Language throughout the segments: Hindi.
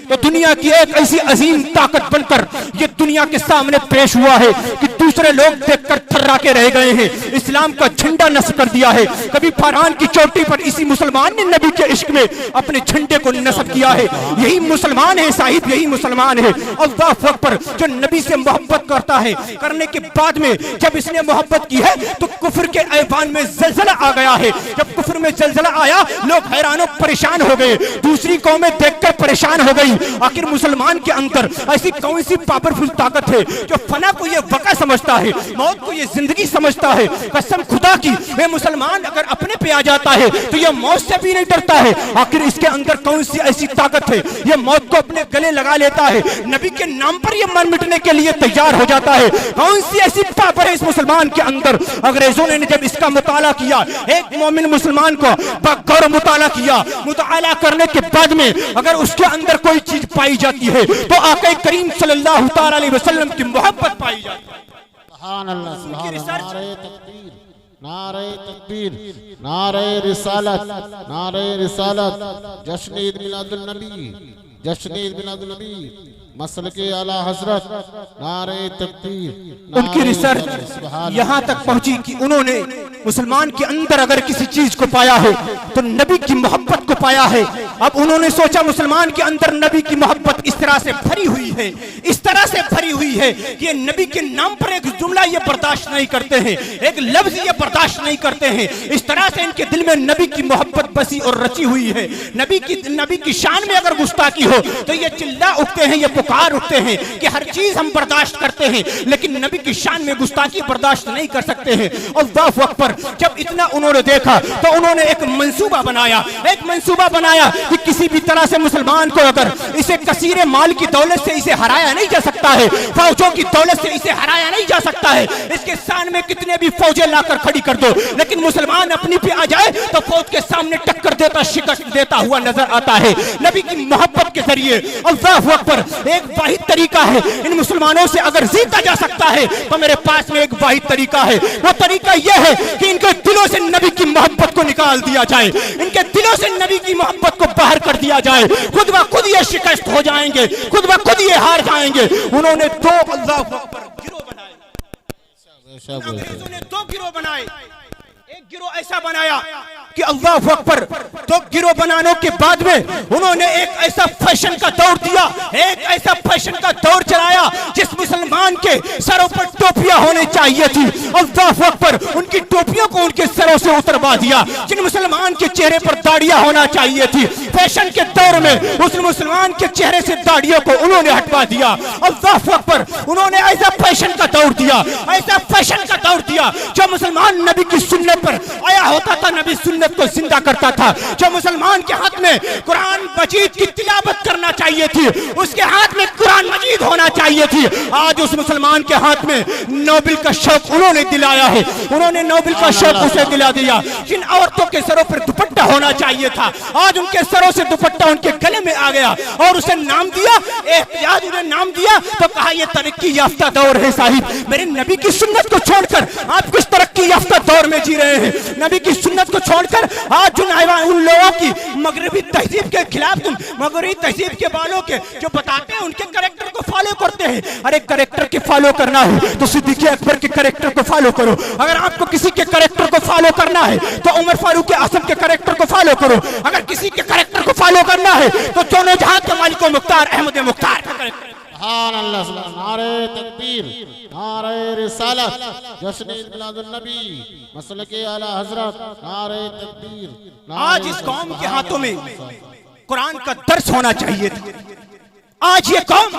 तो दुनिया की एक ऐसी अजीम ताकत बनकर ये दुनिया के सामने पेश हुआ है कि दूसरे लोग देखकर थर्रा के रह गए हैं। इस्लाम का झंडा नस्ब कर दिया है। कभी फरहान की चोटी पर इसी मुसलमान ने नबी के इश्क में अपने झंडे को नस्ब किया है। यही मुसलमान है साहिब, यही मुसलमान है। अल्लाह अकबर, जो नबी से मोहब्बत करता है, करने के बाद में जब इसने मोहब्बत की है तो कुफ्र के ऐवान में जलजला आ गया है। जब कुफ्र में जलजला आया, लोग हैरान परेशान हो गए, दूसरी कौमें देखकर परेशान हो गई। आखिर मुसलमान के अंदर ऐसी कौन सी पावरफुल ताकत है जो फना को ये वक़ा समझता है, मौत को ये जिंदगी समझता है। कसम खुदा की, वे मुसलमान अगर अपने पे आ जाता है तो ये मौत से भी नहीं डरता है। आखिर इसके अंदर कौन सी ऐसी ताकत है, ये मौत को अपने गले लगा लेता है, नबी के नाम पर ये मर मिटने के लिए तैयार हो जाता है। कौन सी ऐसी पावर है इस मुसलमान के अंदर। अंग्रेजों ने जब इसका मुताला किया, एक मोमिन मुसलमान को बगौर मुताला किया, मुताला करने के बाद में अगर उसके अंदर कोई चीज पाई जाती है तो आका करीम सल्लल्लाहु तआला अलैहि वसल्लम की मोहब्बत पाई जाती है। सुभान अल्लाह, सुभान अल्लाह। नारे तकबीर, नारे तकबीर, नारे रिसालत, नारे रिसालत, जश्न ईद मिलादुन नबी, जश्न ईद मिलादुन नबी, मसलके आला हजरत, नारे तकबीर। उनकी रिसर्च यहाँ तक पहुंची कि उन्होंने मुसलमान के अंदर अगर किसी चीज को पाया है तो नबी की मोहब्बत को पाया है। अब उन्होंने सोचा मुसलमान के अंदर नबी की मोहब्बत इस तरह से भरी हुई है, इस तरह से भरी हुई है कि ये नबी के नाम पर एक जुमला ये बर्दाश्त नहीं करते हैं, एक लफ्ज ये बर्दाश्त नहीं करते हैं। इस तरह से इनके दिल में नबी की मोहब्बत बसी और रची हुई है। नबी की शान में अगर गुस्ताखी हो तो ये चिल्ला उठते हैं, ये पुकार उठते हैं कि हर चीज हम बर्दाश्त करते हैं, लेकिन नबी की शान में गुस्ताखी बर्दाश्त नहीं कर सकते हैं। अल्लाहु अकबर। जब इतना उन्होंने देखा तो उन्होंने एक मंसूबा बनाया, एक मंसूबा बनाया कि किसी भी तरह से मुसलमान को अगर इसे कसीरे माल की दौलत से इसे हराया नहीं जा सकता है, फौजों की दौलत से इसे हराया नहीं जा सकता है। इसके सामने में कितने भी फौजें लाकर खड़ी कर दो, लेकिन मुसलमान अपनी पे आ जाए तो फौज के सामने टक्कर देता, शिकस्त देता हुआ नजर आता है नबी की मोहब्बत के जरिए। अल्लाहु अकबर। एक वाहिद तरीका है, इन मुसलमानों से अगर जीता जा सकता है तो मेरे पास में एक वाहिद तरीका है। वो तरीका यह है कि इनके दिलों से नबी की मोहब्बत को निकाल दिया जाए, इनके दिलों से नबी की मोहब्बत को बाहर कर दिया जाए। खुद ब खुद ये शिकस्त हो जाएंगे, खुद ब खुद ये हार जाएंगे। उन्होंने दो अल्लाहु अकबर गिरोह बनाए, उन्होंने दो गिरोह बनाए। एक गिरोह ऐसा बनाया कि अल्लाहु अकबर, तो गिरोह बनाने के बाद में उन्होंने एक ऐसा फैशन का दौर दिया, एक ऐसा फैशन का दौर चलाया जिस मुसलमान के सरों पर टोपियां होनी चाहिए थी। अल्लाहु अकबर। उनकी टोपियों को उनके सरों से उतरवा दिया। जिन मुसलमान के चेहरे पर दाढ़ियां होना चाहिए थी, फैशन के दौर में उस मुसलमान के चेहरे से दाढ़ियों को उन्होंने हटवा दिया। अल्लाहु अकबर। उन्होंने ऐसा फैशन का दौर दिया, ऐसा फैशन का दौर दिया जो मुसलमान नबी की सुन्नत पर आया होता था, नबी सुन्नत को जिंदा करता था। जो मुसलमान के हाथ में कुरान मजीद की तिलावत करना चाहिए थी, उसके हाथ में कुरान मजीद होना चाहिए थी। आज उस मुसलमान के हाथ में नोबेल का शौक उन्होंने दिलाया है, उन्होंने नोबेल का शौक उसे दिला दिया। जिन औरतों के सरों पर दुपट्टा होना चाहिए था, आज उनके सरों से दुपट्टा उनके गले में आ गया और उसे नाम दिया, एहतियाज उन्हें नाम दिया तो कहा यह तरक्की याफ्ता दौर है। साहिब, मेरे नबी की सुन्नत को छोड़कर आप किस तरक्की याफ्ता दौर में जी रहे हैं? नबी की सुन्नत को छोड़कर आज उन लोगों की मगरबी तहजीब के खिलाफ, तुम मगरबी तहजीब के वालों के जो बताते हैं उनके कैरेक्टर को फॉलो करते हैं। अरे कैरेक्टर के फॉलो करना है तो सिद्दीक़ अकबर के कैरेक्टर को फॉलो करो। अगर आपको किसी के कैरेक्टर को फॉलो करना है तो उमर फारूक आजम के कैरेक्टर को फॉलो करो। अगर किसी के कैरेक्टर को फॉलो करना है तो दोनों जहां के मालिक मुख्तार अहमद मुख्तार का कैरेक्टर। सुभान अल्लाह, नारे तकबीर, नारे रिसालत, जश्न ईद मिलादुन नबी, मसलके आला हजरत, नारे तकबीर। आज इस कौम के हाथों में कुरान का दर्स होना चाहिए था। आज ये कौम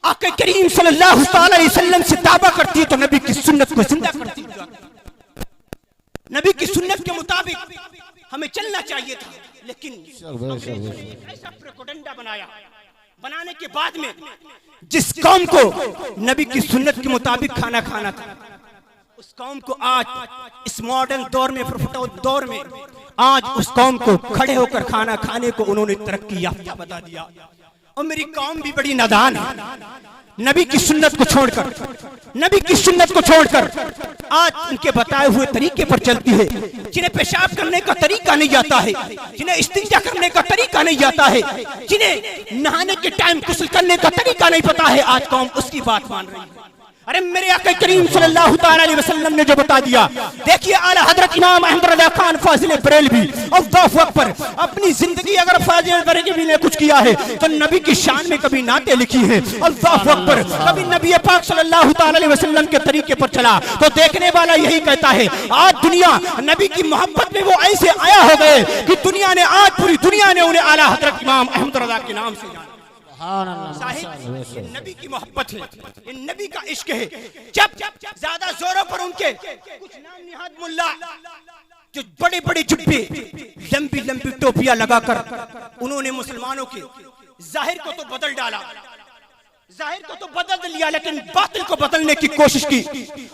आका करीम सल्लल्लाहु अलैहि वसल्लम से दावा करती है तो नबी की सुन्नत को जिंदा करती है। नबी की सुन्नत के मुताबिक हमें चलना चाहिए था, लेकिन ऐसा प्रोपेगेंडा बनाने के बाद में जिस कौम को नबी की सुन्नत के मुताबिक खाना खाना था, उस कौम को आज इस मॉडर्न दौर में, दौर में आज उस कौम को खड़े होकर खाना खाने को उन्होंने तरक्की याफ्ता बता दिया। और मेरी कौम भी बड़ी नादान है, नबी की सुन्नत को छोड़कर, नबी की सुन्नत को छोड़कर आज उनके बताए हुए तरीके पर चलती है। जिन्हें पेशाब करने का तरीका नहीं आता है, जिन्हें इस्तिंजा करने का तरीका नहीं आता है, जिन्हें नहाने के टाइम गुस्ल करने का तरीका नहीं पता है, आज कौम उसकी बात मान रही है। अरे मेरे आका करीम सल्लल्लाहु ताला अलैहि वसल्लम ने जो बता दिया, देखिए आला हजरत इमाम अहमद रज़ा खान फाजिल बरेलवी अल्लाहु अकबर, अपनी जिंदगी अगर फाजिल बरेलवी ने कुछ किया है तो नबी की शान में कभी नाते लिखी है। अल्लाहु अकबर, कभी नबी पाक सल्लल्लाहु ताला अलैहि वसल्लम के तरीके पर चला तो देखने वाला यही कहता है आज दुनिया नबी की मोहब्बत में वो ऐसे आया हो गए कि दुनिया ने, आज पूरी दुनिया ने उन्हें आला हजरत इमाम अहमद रज़ा के नाम से जाना। साहिब, ये नबी की मोहब्बत है, ये नबी का इश्क है। जब ज्यादा जोरों पर उनके कुछ नाम निहाद मुल्ला जो बड़े बड़े जुब्बे, लंबी लंबी टोपियां लगाकर उन्होंने मुसलमानों के जाहिर को तो बदल डाला, जाहिर को तो बदल लिया, लेकिन बातिल को बदलने की कोशिश की।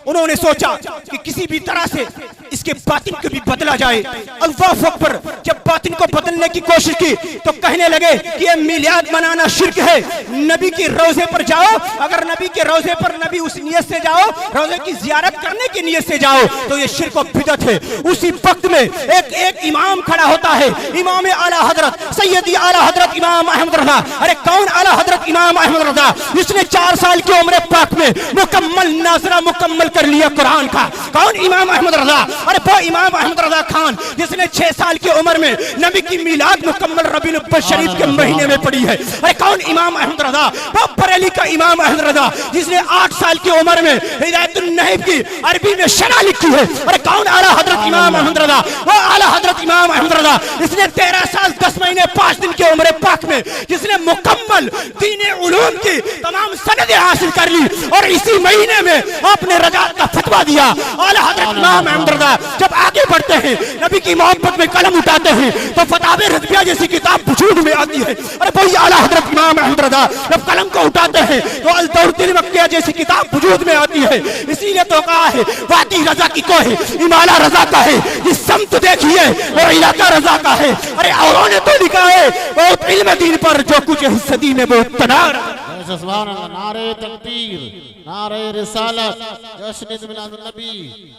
उन्होंने सोचा कि किसी भी तरह से इसके बातिल को भी बदला जाए। अल्लाहु अकबर, जब बातिल को बदलने की कोशिश की तो कहने लगे कि ये मिलाद मनाना शिर्क है। नबी के रोजे पर जाओ, अगर नबी के रोजे पर नबी उस नियत से जाओ, रोजे की जियारत करने की नियत से जाओ तो ये शिर्क और बिदअत है। उसी वक्त में एक इमाम खड़ा होता है, इमाम आला हजरत सैयदी आला हजरत इमाम अहमद रज़ा। अरे कौन आला हजरत इमाम अहमद रज़ा, जिसने 4 साल की उम्र पाक में मुकम्मल नाजरा मुकम्मल कर लिया कुरान का। कौन इमाम अहमद रज़ा? अरे वो इमाम अहमद रज़ा खान जिसने 6 साल की उम्र में नबी की मिलाद मुकम्मल रबीउल अव्वल शरीफ के महीने में पढ़ी है। अरे कौन इमाम अहमद रज़ा? वो बरेली का इमाम अहमद रज़ा जिसने 8 साल की उम्र में हिदायतुन नहीब की अरबी में शरह लिखी है। अरे कौन आला हजरत इमाम अहमद रज़ा? वो आला हजरत इमाम अहमद रज़ा जिसने 13 साल 10 महीने 5 दिन की उम्र पाक में जिसने मुकम्मल दीन उलूम की तमाम सनदें हासिल कर ली और इसी महीने में आपने रजात का फतवा दिया। आला हजरत इमाम अहमद रज़ा जब आगे बढ़ते हैं, नबी की मोहब्बत में कलम उठाते हैं तो फतावे रज़विया जैसी किताब वजूद में आती है। अरे वही आला हजरत इमाम अहमद रज़ा जब कलम को उठाते हैं तो अल दौरतिल मक्किया जैसी किताब वजूद में आती है। इसीलिए तो कहा है वादी रज़ा की को है, इमाला रज़ा का है, इस समत देखिए और इलाका रज़ा का है। अरे औरों ने तो लिखा है बहुत इल्म दीन पर जो कुछ है सदी में बहुत तनार। नारे तकबीर, नारे रिसालत, जश्न मिलादुन नबी,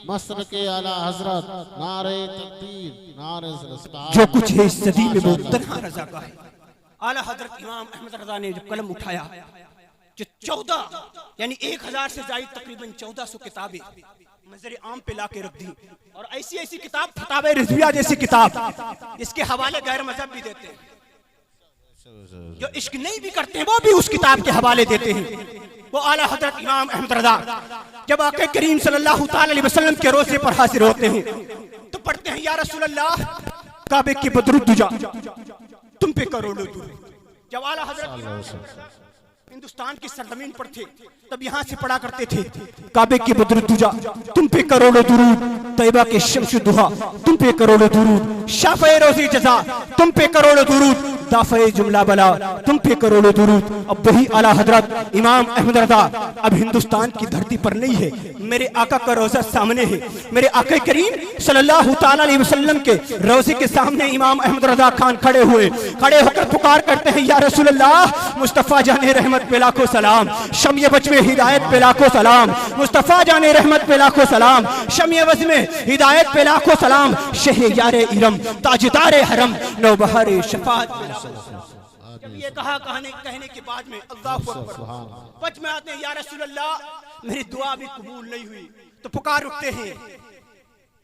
मसरक आला हजरत, नारे तकबीर, नारे रिसालत, जो कुछ है इस सदी में वो तन्हा रज़ा का है। आला हजरत इमाम अहमद रज़ा ने जब कलम उठाया जो 14 यानी 1000 से ज्यादा तकरीबन 1400 किताबें मंजर आम पे लाके रख दी। और ऐसी ऐसी किताब फतावे रज़विया जैसी किताब इसके हवाले गैर मजहब भी देते हैं, जो इश्क नहीं भी करते हैं वो भी उस किताब के हवाले देते हैं। वो आला हजरत इमाम अहमद रज़ा जब आके करीम सल्लल्लाहु ताला अलैहि वसल्लम के रोज़े पर हाजिर होते हैं तो पढ़ते हैं या रसूल अल्लाह काबे की बदरुद दुजा तुम पे करोड़ों दुरूद। जब आला हजरत हिंदुस्तान की सरजमीन पर थे तब यहाँ से पढ़ा करते थे काबे की बदरुद दुजा तुम पे करोड़ों दुरूद, तैयबा के शम्स दुहा तुम पे करोड़ों दुरूद, शाफ़े रोज़ी जज़ा तुम पे करोड़ों दुरूद, दाफ़े जुमला बला तुम पे करोड़ों दुरूद। अब वही आला हजरत इमाम अहमद रज़ा अब हिंदुस्तान की धरती पर नहीं है, मेरे आका का रोज़ा सामने है। मेरे आका करीम सल्लल्लाहु ताला अलैहि वसल्लम के रोज़े के सामने इमाम अहमद रज़ा खान खड़े होकर पुकार करते हैं या रसूल अल्लाह मुस्तफ़ा जाने रहमत पे लाखों सलाम, शम्य बच में हिदायत पे लाखों सलाम, मुस्तफ़ा जाने रहमत पे लाखों सलाम, शम्य बच में हिदायत पे लाखों सलाम, शहयारे इरम ताजदार हरम नौबहार शफात। जब ये कहा कहने के बाद में अल्लाहु अकबर पच में आते हैं या रसूल अल्लाह मेरी दुआ भी कबूल नहीं हुई तो पुकार उठते हैं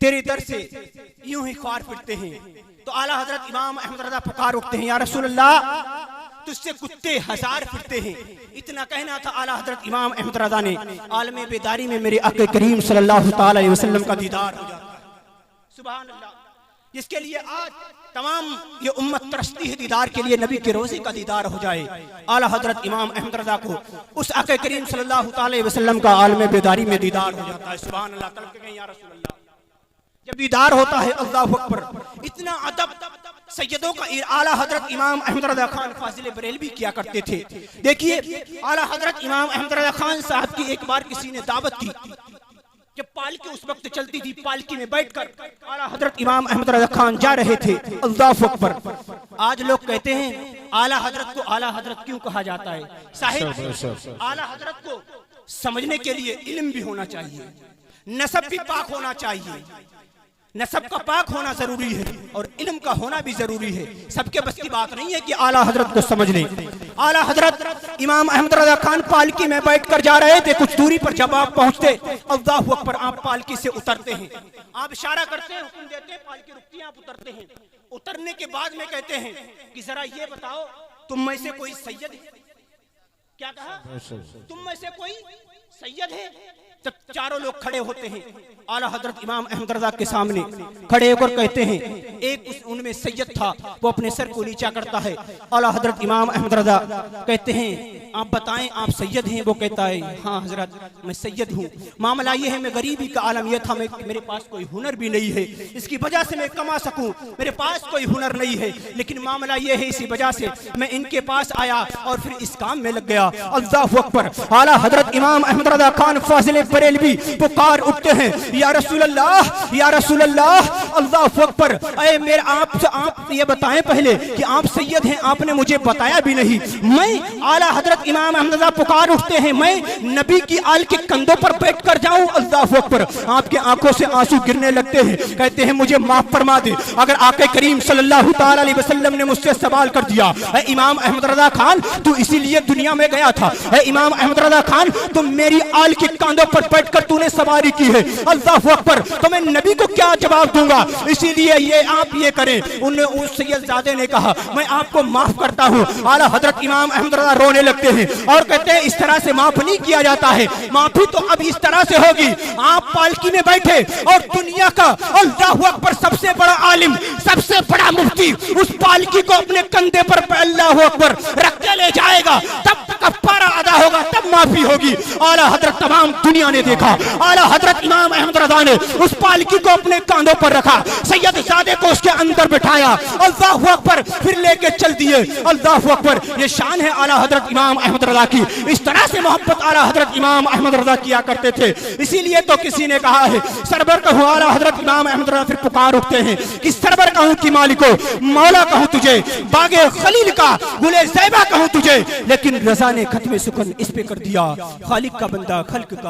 तेरे दर से यूं ही ख्वार फिरते हैं। तो आला हजरत इमाम अहमद रज़ा पुकार उठते हैं या रसूल अल्लाह तुझसे कुत्ते 1000 फिरते हैं। इतना कहना था आला हजरत इमाम अहमद रज़ा ने आलम बेदारी में मेरे आका करीम सल्लल्लाहु ताला अलैहि वसल्लम का दीदार हो जाता है। सुभान अल्लाह, जिसके लिए आज तमाम ये उम्मत तरसती है दीदार के लिए, नबी के रोज़े का दीदार हो जाए। आला हजरत इमाम अहमद रज़ा को उस आका करीम सल्लल्लाहु ताला अलैहि वसल्लम का आलम बेदारी में दीदार हो जाता है। सुभान अल्लाह, तलब के या रसूल अल्लाह जब दीदार होता है अल्लाहु अकबर। इतना अदब सैयदों का आला हजरत इमाम अहमद रज़ा खान फाजिल बरेलवी किया करते थे। देखिए आला हजरत इमाम अहमद रज़ा खान साहब की एक बार किसी ने दावत की, जब पालकी उस वक्त चलती थी, पालकी में बैठकर आला हजरत इमाम अहमद रजा खान जा रहे थे। अल्लाहु अकबर। आज लोग कहते हैं आला हजरत को आला हजरत क्यों कहा जाता है? साहिब, आला हजरत को समझने के लिए इल्म भी होना चाहिए, नसब भी पाक होना चाहिए। नसब का पाक होना जरूरी है और इल्म का होना भी जरूरी है। सबके बस की बात नहीं है कि आला हजरत को समझ लें। आला हजरत इमाम अहमद रजा खान पालकी में बैठकर जा रहे थे। कुछ दूरी पर जब आप पहुंचते, अल्लाहु अकबर, आप पालकी से उतरते हैं, आप इशारा करते हैं, हुक्म देते हैं, पालकी रुकती है, आप उतरते हैं। उतरने के बाद में कहते हैं कि जरा ये बताओ, तुम में से कोई सैयद है? क्या कहा? तुम में से कोई सैयद है? तब चारों लोग खड़े होते हैं। आला हजरत इमाम अहमद रजा के सामने खड़े होकर कहते हैं, एक उनमें सैयद था, वो अपने सर को नीचा करता है। आला हजरत इमाम अहमद रजा कहते हैं, आप बताएं आप सैयद हैं? वो कहता है, हाँ हजरत मैं सैयद हूँ। मामला ये है, मैं गरीबी का आलम यह था, मेरे पास कोई हुनर भी नहीं है, इसकी वजह से मैं कमा सकूं, मेरे पास कोई हुनर नहीं है, लेकिन मामला ये है, इसी वजह से मैं इनके पास आया और फिर इस काम में लग गया। अल्लाहु अकबर। आला हजरत इमाम अहमद रजा खान फाजिल बरेलवी पुकार उठते हैं, या रसूल अल्लाह, या रसूल अल्लाह। अल्लाहु अकबर। अरे मेरे आप ये बताएं पहले कि आप सैयद हैं, आपने मुझे बताया भी नहीं। मैं आला हजरत इमाम अहमद रजा पुकार उठते हैं, मैं नबी की आल के कंधों पर बैठकर जाऊं? अल्लाहु अकबर। आपके आंखों से आंसू गिरने लगते हैं, कहते हैं मुझे माफ फरमा दे, अगर आके करीम सल्लल्लाहु ताला अलैहि वसल्लम ने मुझसे सवाल कर दिया, इमाम अहमद रजा खान तू इसीलिए दुनिया में गया था, इमाम अहमद रजा खान तुम मेरी आल के कंधों पर बैठकर तूने सवारी की है, अल्लाहु अकबर, तो मैं नबी को क्या जवाब दूंगा? इसीलिए ये आप ये करें। उस सैयदजादे ने कहा, मैं आपको माफ करता हूँ। आला हजरत इमाम अहमद रजा रोने लगते हैं और कहते हैं, इस तरह से माफ नहीं किया जाता है, माफी तो अब इस तरह से होगी। आप पालकी में बैठे और दुनिया का अल्लाहु अकबर सबसे बड़ा आलिम, सबसे बड़ा मुफ्ती उस पालकी को अपने कंधे पर अल्लाहु अकबर रख के ले जाएगा, तब कफ्फारा अदा होगा, तब माफी होगी। आला हजरत तमाम दुनिया ने देखा, आला हजरत इमाम अहमद रजा ने उस पालकी को अपने कांधों पर रखा, सैयदजादे को उसके अंदर बिठाया, अल्लाहु अकबर, फिर लेके चल दिए। अल्लाहु अकबर। ये शान है आला हजरत इमाम अहमद रजा की। इस तरह से मोहब्बत आला हजरत इमाम अहमद रजा किया करते थे। इसीलिए तो किसी ने कहा है, सरवर कहूँ आला हजरत इमाम अहमद रजा, फिर पुकार उठते हैं कि सरवर कहूँ कि मालिको, मौला कहूँ तुझे, बागे खलील का गुले ज़ैबा कहूँ तुझे, लेकिन रजा ने खत्म सुकन इस पे कर दिया, खालिक का बंदा खल्क का।